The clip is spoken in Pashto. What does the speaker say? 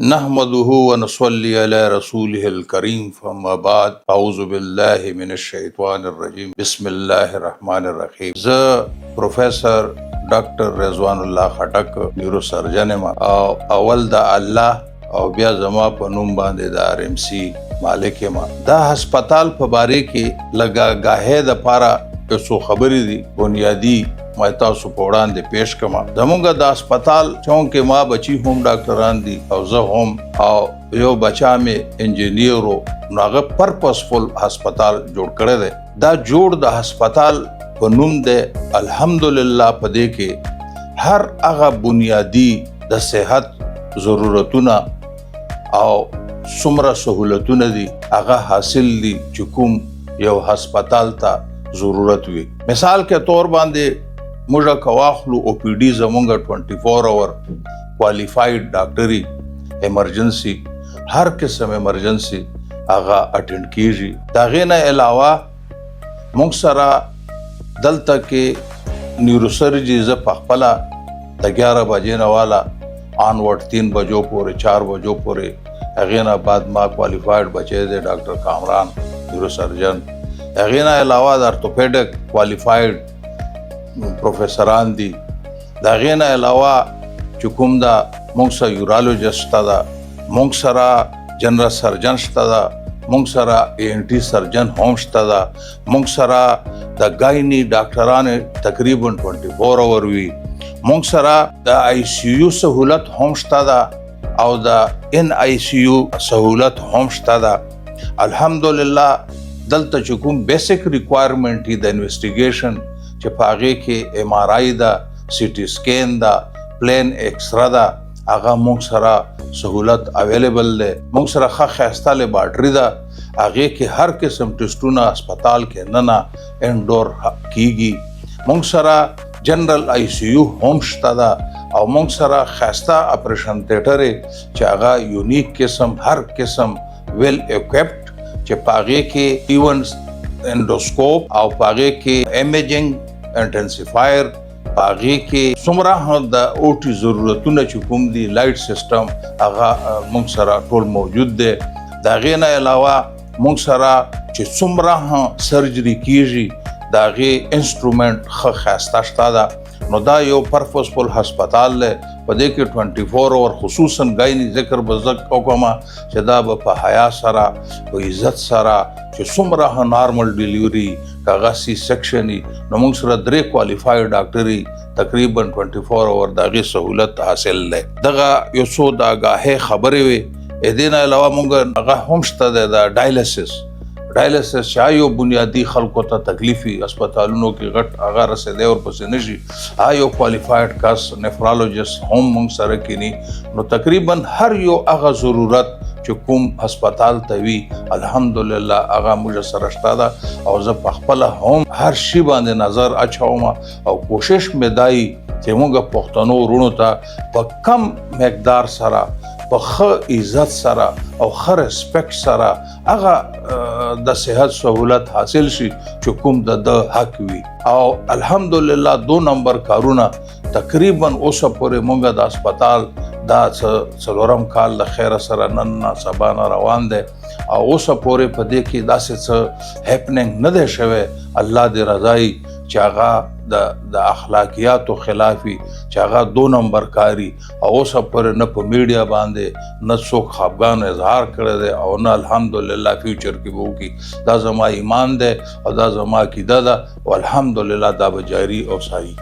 نحمده ونصلي على رسوله الكريم فما بعد اعوذ بالله من الشیطان الرجیم بسم الله الرحمن الرحیم. زه پروفیسر ډاکټر رضوان الله خټک نیورو سرجن یم او اول د الله او بیا زما په نوم باندې د RMC مالک یم. دا هسپتال په باره کې لګا غاهه د پاره څو خبرې دي بنیادی ما تاسو په وړاندې پیش کما. زمونږ د هسپتال چونکه ما بچی هم ډاکټران دي او زه هم او یو بچا مې انجینیر او هغه پرپسفل هسپتال جوړ کړی دی. دا جوړ د هسپتال په نوم دی الحمدلله. په دې کې هر هغه بنیادی د صحت ضرورتونه او څومره سہولتونه دي هغه حاصل دي چې کوم یو هسپتال ته ضرورت وي. مثال کے طور باندې موږ کواخلو OPD زمونږ 24 اور کوالیفاید ډاکټري ایمرجنسي هر قسم ایمرجنسي هغه اټینډ کیږي. دا غینه علاوه موږ سره دلته کې نیوروسرجي ز په خپل د 11 بجې نه والا آنورډ 3 بجو پورې 4 بجو پورې هغه بعد ما کوالیفاید بچی دی ډاکټر کامران نیوروسرجن. هغه علاوه د ارتوپیډک کوالیفاید پروفیسران دي. دا غینه علاوه چې کوم دا موږ سره یورالوجسټ دا موږ سره جنرال سرجن شته دا موږ سره ENT سرجن هم شته دا موږ سره د ګاینی ډاکټران تقریبا 24 اور وی موږ سره د ICU سہولت هم شته دا او د NICU سہولت هم شته دا. الحمدلله دلته چې کوم بیسیک ریکوایرمنٹ دی د انویسټیګیشن چې پاغه کې MRI دا CT سکین دا پلین ایکسرا دا هغه موږ سره سہولت اویلیبل ده. موږ سره خاصه لیبارټری دا هغه کې هر قسم ټیسټونه هسپتال کې نه انډور کیږي. موږ سره جنرال ICU هم شته دا او موږ سره خاصه اپریشن تھیټر چې هغه یونیک قسم هر قسم ویل اکوپډ چې پاغه کې ایونز انډوسکوپ او پاغه کې امیجنګ انټنسیفایر پاغه کې څومره د OT ضرورتونه چې کوم دي لایټ سیستم هغه موږ سره ټول موجود دي. دا غینه علاوه موږ سره چې څومره سرجری کیږي دا غي انسټرومنٹ خاصه شته دا. نو دا یو پرپسفل هسپتال له په دې کې 24 اور خصوصا غاینی ذکر بزک کوما چې دا په حیا سره او عزت سره چې څومره نارمل ډیلیوري کاغه سی سیکشنی نو موږ سره 3 کوالیفاید ډاکټري تقریبا 24 اور دغه سہولت حاصل لې. دغه یو څو دا غاهه خبرې وي. اې دین علاوه موږ هغه هم شته د ډایلیسس چا یو بنیادی خلکو ته تکلیفي هسپتالونو کې غټ هغه رسېدی او پسې نشي یو کوالیفاید کاس نیفرالوجست هم موږ سره کینی. نو تقریبا هر یو هغه ضرورت چې کوم هسپتال ته وي الحمدلله هغه موږ سره شته دا او زه په خپل هم هر شی باندې نظر اچوم او کوشش مې دای چې موږ پښتنو ورونو ته په کم مقدار سره په ښه عزت سره او ښه ریسپیکټ سره هغه د صحت سہولت حاصل شي چې کوم د حق وي. او الحمدلله 2 نمبر کارونه تقریبا اوسه پورې موږ د هسپتال دا څلورم کال د خیر سره نن سبا روان دي او اوسه پورې په دې کې داسې څه هپننګ نه دی شوی. الله دې رضای چې هغه د اخلاقیاتو خلافي چې هغه 2 نمبر کاری او اوسه پورې نه په میډیا باندې نه څوک خفګان اظهار کړی دی او نه الحمدلله فیوچر کې وو کی. دا زما ایمان دی او دا زما عقیده ده او الحمدلله دا به جاری او ساری.